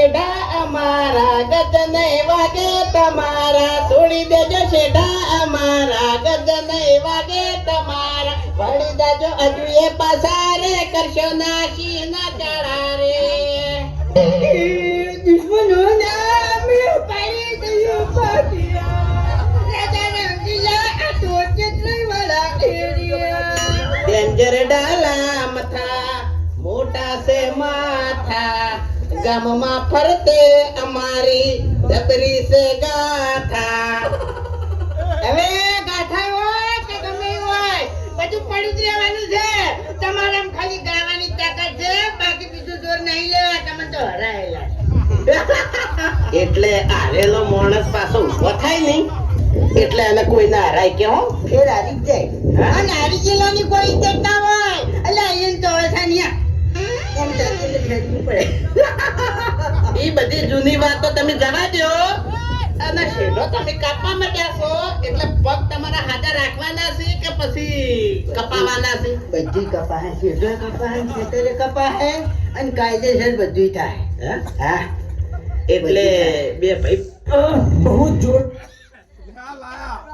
શેઢા અમારા ગજ નહીં વાગે તમારા છોડી દેજો શેઢા અમારા ગજ નહીં વાગે તમારા વળી દેજો હજુ એ પાછા રે કરશો નાશી ના ચાળા રે દુશ્મનોના મેં પાડી દયો પાટિયા રાજાના કિલ્લા આ તો ચિત્રવાળા એરિયા ડેન્જર ડાલા મથા મોટા સે માથા ગામમાં ફરતે અમારી જબરી સે ગાથા હવે ગાથા હોય કે ગમે હોય બધું પડ્યું જ રહેવાનું છે તમારામ ખાલી ગાવાની તાકાત છે બાકી બીજું જોર નહીં લેવા તમે તો હરાયેલા એટલે આરેલો માણસ પાછો ઊભો થાય નહીં એટલે એને કોઈ ના હરાય કે હો ફેર હારી જ જાય હા ને હારી ગયેલાની કોઈ ઇજ્જત ના હોય એટલે અહીંયા તો હવે સાનિયા એમ તો ફેરવું પડે એ બધી જૂની વાતો તમે જવા દો અને શેઢો તમે કાપવા માંડ્યા છો એટલે પગ તમારા હાથે રાખવાના છે કે પછી કપાવાના છે બધી કપાહે શેઢો કપાહે ખેતરે કપાહે અને કાયદેસર બધું થાય હા એટલે બે ભાઈ બહુ જોર